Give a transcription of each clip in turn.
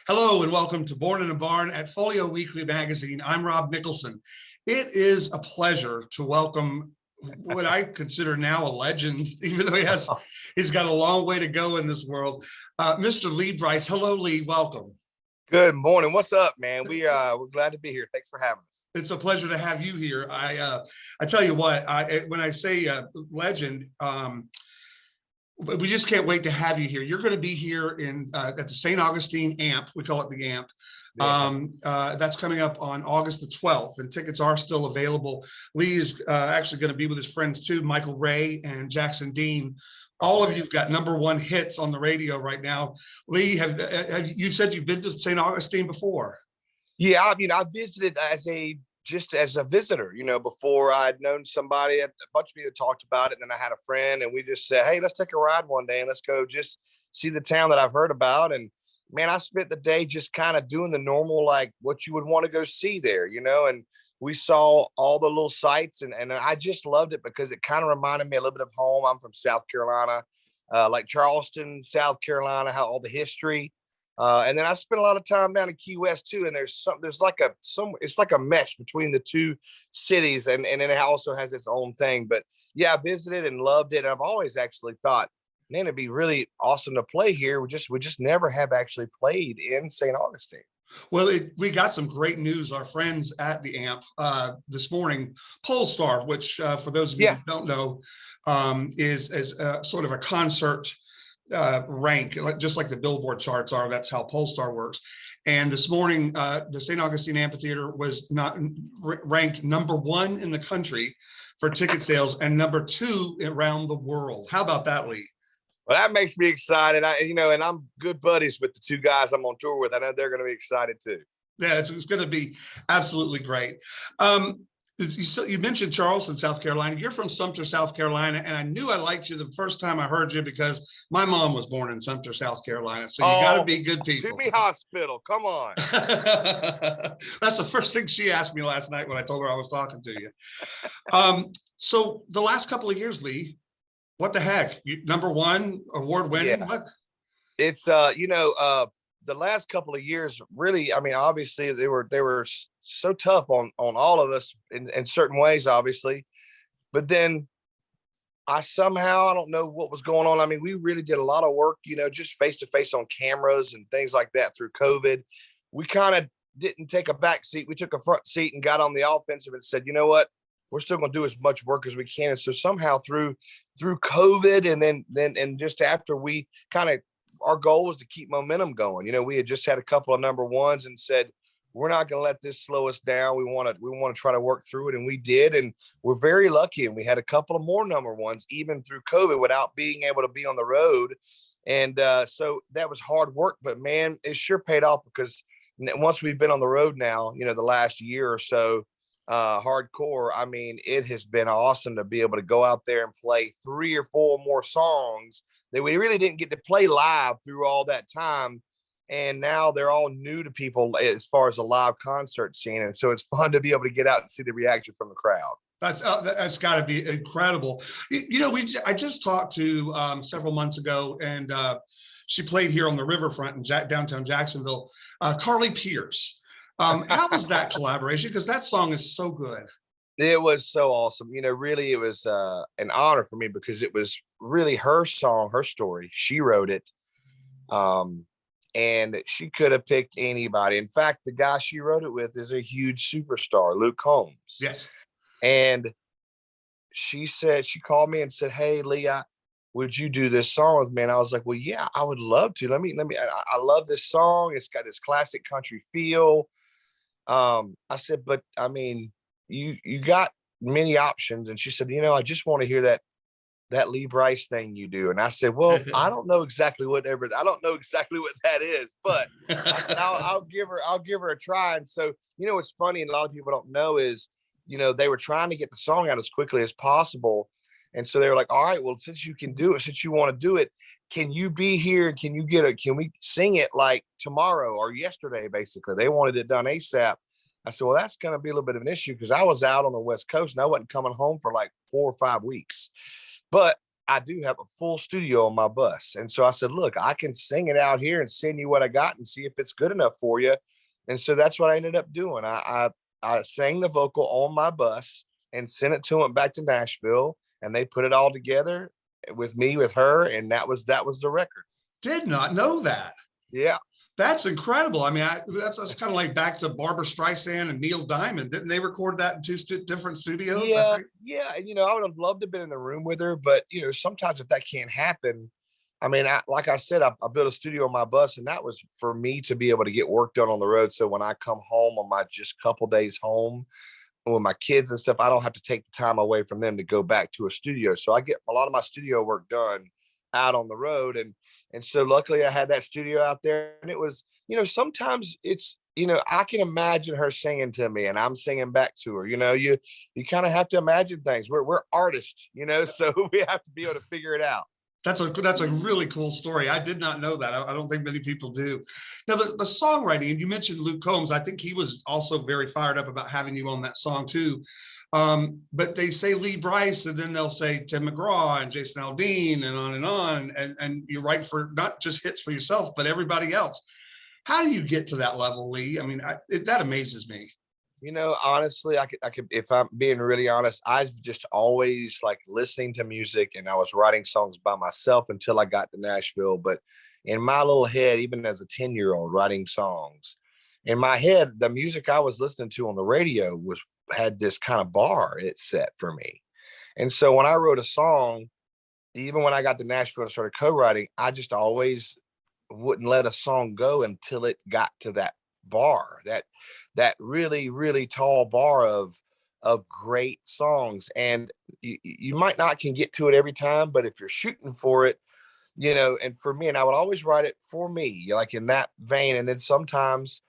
Hello and welcome to Born in a Barn at Folio Weekly Magazine. I'm Rob Nicholson. It is a pleasure to welcome what I consider now a legend, even though he's got a long way to go in this world. Mr. Lee Brice. Hello, Lee. Welcome. Good morning. What's up, man? We're glad to be here. Thanks for having us. It's a pleasure to have you here. I tell you what, when I say legend, we just can't wait to have you here. You're going to be here in at the St. Augustine AMP. We call it the AMP. That's coming up on August the 12th, and tickets are still available. Lee is actually going to be with his friends too, Michael Ray and Jackson Dean. All of you've got #1 hits on the radio right now. Lee, have you said you've been to St. Augustine before? Yeah, I visited as a visitor, before I'd known somebody. A bunch of people talked about it, and then I had a friend, and we just said, hey, let's take a ride one day and let's go just see the town that I've heard about. And man, I spent the day just kind of doing the normal, like what you would want to go see there, and we saw all the little sights, and I just loved it because it kind of reminded me a little bit of home. I'm from South Carolina, like Charleston, South Carolina, how all the history. And then I spent a lot of time down in Key West too. And it's like a mesh between the two cities, and then it also has its own thing. But yeah, I visited and loved it. And I've always actually thought, man, it'd be really awesome to play here. We just never have actually played in St. Augustine. Well, we got some great news. Our friends at the AMP this morning, Polestar, which for those of you who don't know, is sort of a concert rank, just like the Billboard charts are. That's how Polestar works. And this morning, the St. Augustine Amphitheater was not ranked #1 in the country for ticket sales and #2 around the world. How about that, Lee? Well, that makes me excited. And I'm good buddies with the two guys I'm on tour with. I know they're going to be excited too. Yeah, it's going to be absolutely great. You mentioned Charleston, South Carolina. You're from Sumter, South Carolina, and I knew I liked you the first time I heard you because my mom was born in Sumter, South Carolina. So you got to be good people. Toomey Hospital, come on. That's the first thing she asked me last night when I told her I was talking to you. So the last couple of years, Lee, what the heck? #1 award winning? Yeah. What? It's the last couple of years, really, I mean, obviously they were so tough on all of us in certain ways, obviously. But then I don't know what was going on. I mean, we really did a lot of work, just face to face on cameras and things like that through COVID. We kind of didn't take a back seat. We took a front seat and got on the offensive and said, you know what? We're still going to do as much work as we can. And so somehow through COVID and then just after, we kind of, our goal was to keep momentum going. We had just had a couple of #1s and said, we're not going to let this slow us down. We want to try to work through it. And we did. And we're very lucky. And we had a couple of more #1s, even through COVID, without being able to be on the road. And so that was hard work, but man, it sure paid off because once we've been on the road now, the last year or so, hardcore, I mean, it has been awesome to be able to go out there and play 3 or 4 more songs that we really didn't get to play live through all that time. And now they're all new to people as far as a live concert scene. And so it's fun to be able to get out and see the reaction from the crowd. That's got to be incredible. I just talked to several months ago, and she played here on the riverfront in downtown Jacksonville, Carly Pierce. How was that collaboration? Because that song is so good. It was so awesome. Really, it was an honor for me because it was really her song, her story. She wrote it. And she could have picked anybody. In fact, the guy she wrote it with is a huge superstar, Luke Combs. Yes. And she called me and said, hey, Lee, would you do this song with me? And I was like, well, yeah, I would love to. I love this song. It's got this classic country feel. I said, but I mean, you got many options. And she said, I just want to hear that Lee Brice thing you do. And I said, well, I don't know exactly what that is, but I said, I'll give her a try. And so, what's funny, and a lot of people don't know is, they were trying to get the song out as quickly as possible. And so they were like, all right, well, since you can do it, since you want to do it, can you be here? Can we sing it like tomorrow or yesterday? Basically, they wanted it done ASAP. I said, well, that's going to be a little bit of an issue because I was out on the West Coast and I wasn't coming home for like 4 or 5 weeks. But I do have a full studio on my bus. And so I said, look, I can sing it out here and send you what I got and see if it's good enough for you. And so that's what I ended up doing. I sang the vocal on my bus and sent it to them back to Nashville, and they put it all together with me, with her, and that was the record. Did not know that. Yeah. That's incredible. I mean, that's kind of like back to Barbra Streisand and Neil Diamond. Didn't they record that in two different studios? Yeah, yeah. And I would have loved to have been in the room with her, but sometimes if that can't happen, I mean, like I said, I built a studio on my bus, and that was for me to be able to get work done on the road. So when I come home on my just couple days home with my kids and stuff, I don't have to take the time away from them to go back to a studio. So I get a lot of my studio work done out on the road. And so luckily I had that studio out there, and it was, sometimes it's, I can imagine her singing to me and I'm singing back to her. You kind of have to imagine things. We're artists, so we have to be able to figure it out. That's a really cool story. I did not know that. I don't think many people do. Now, the songwriting, and you mentioned Luke Combs. I think he was also very fired up about having you on that song too. But they say Lee Brice, and then they'll say Tim McGraw and Jason Aldean and on. And you write for not just hits for yourself, but everybody else. How do you get to that level, Lee? I mean, that amazes me. Honestly, I could, if I'm being really honest, I've just always like listening to music, and I was writing songs by myself until I got to Nashville. But in my little head, even as a 10-year-old writing songs, in my head, the music I was listening to on the radio had this kind of bar it set for me. And so when I wrote a song, even when I got to Nashville and started co-writing, I just always wouldn't let a song go until it got to that bar, that really, really tall bar of great songs. And you might not can get to it every time, but if you're shooting for it, and for me, and I would always write it for me, like in that vein. And then sometimes,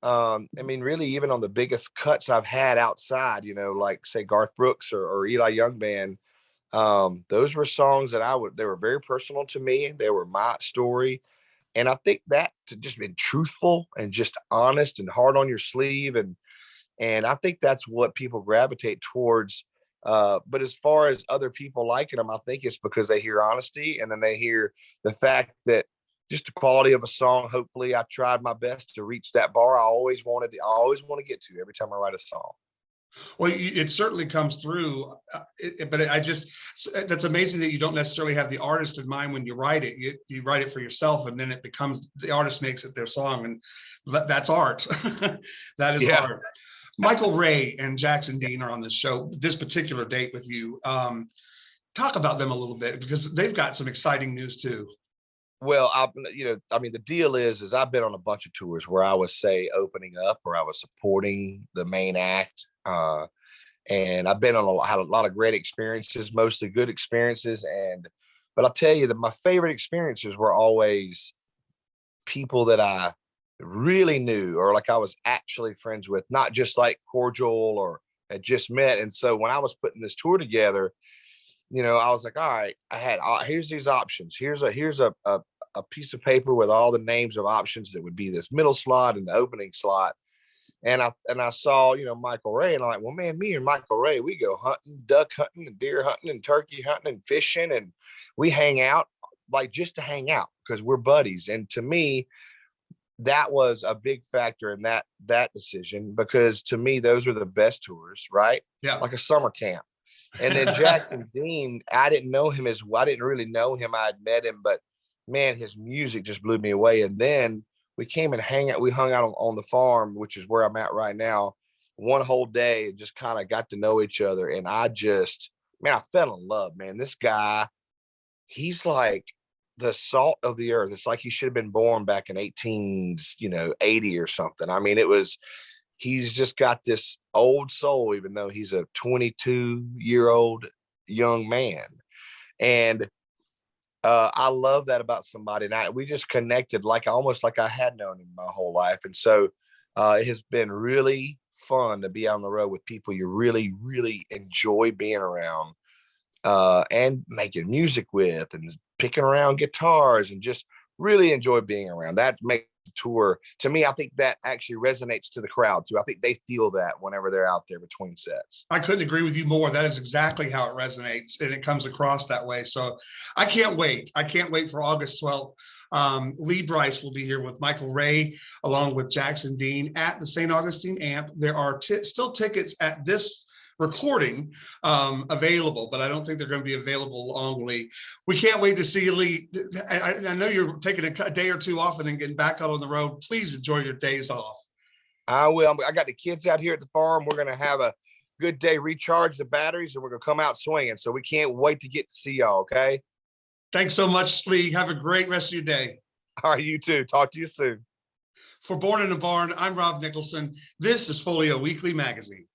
I mean, really, even on the biggest cuts I've had outside, like say Garth Brooks or Eli Young Band, those were songs that they were very personal to me. They were my story. And I think that to just be truthful and just honest and hard on your sleeve. And I think that's what people gravitate towards. But as far as other people liking them, I think it's because they hear honesty, and then they hear the fact that just the quality of a song. Hopefully I tried my best to reach that bar I always want to get to every time I write a song. Well, it certainly comes through, that's amazing that you don't necessarily have the artist in mind when you write it. You write it for yourself, and then it becomes, the artist makes it their song, and that's art. That is art. Michael Ray and Jackson Dean are on this show, this particular date with you. Talk about them a little bit, because they've got some exciting news too. Well, I mean, the deal is I've been on a bunch of tours where I was, say, opening up, or I was supporting the main act. And I've been on had a lot of great experiences, mostly good experiences. But I'll tell you that my favorite experiences were always people that I really knew, or like I was actually friends with, not just like cordial or had just met. And so when I was putting this tour together, I was like, all right, here's these options. Here's a piece of paper with all the names of options that would be this middle slot and the opening slot. And I saw, Michael Ray, and I'm like, well, man, me and Michael Ray, we go hunting, duck hunting and deer hunting and turkey hunting and fishing. And we hang out like just to hang out because we're buddies. And to me, that was a big factor in that decision, because to me, those are the best tours, right? Yeah. Like a summer camp. And then Jackson Dean, I didn't know him as well. I didn't really know him. I had met him, but man, his music just blew me away. And then we came and we hung out on the farm, which is where I'm at right now, one whole day, and just kind of got to know each other. And I fell in love, man. This guy, he's like the salt of the earth. It's like he should have been born back in 1880 or something. I mean, he's just got this old soul, even though he's a 22-year-old young man. And I love that about somebody. And we just connected almost like I had known him my whole life. And so it has been really fun to be on the road with people you really, really enjoy being around, and making music with, and picking around guitars, and just really enjoy being around. That makes the tour. To me, I think that actually resonates to the crowd too. I think they feel that whenever they're out there between sets. I couldn't agree with you more. That is exactly how it resonates, and it comes across that way. So I can't wait. I can't wait for August 12th. Lee Brice will be here with Michael Ray, along with Jackson Dean at the St. Augustine Amp. There are still tickets at this recording available, but I don't think they're going to be available long, Lee. We can't wait to see you, Lee. I know you're taking a day or two off and then getting back out on the road. Please enjoy your days off. I will. I got the kids out here at the farm. We're going to have a good day, recharge the batteries, and we're going to come out swinging. So we can't wait to get to see y'all. Okay. Thanks so much, Lee. Have a great rest of your day. All right. You too. Talk to you soon. For Born in a Barn, I'm Rob Nicholson. This is Folio Weekly Magazine.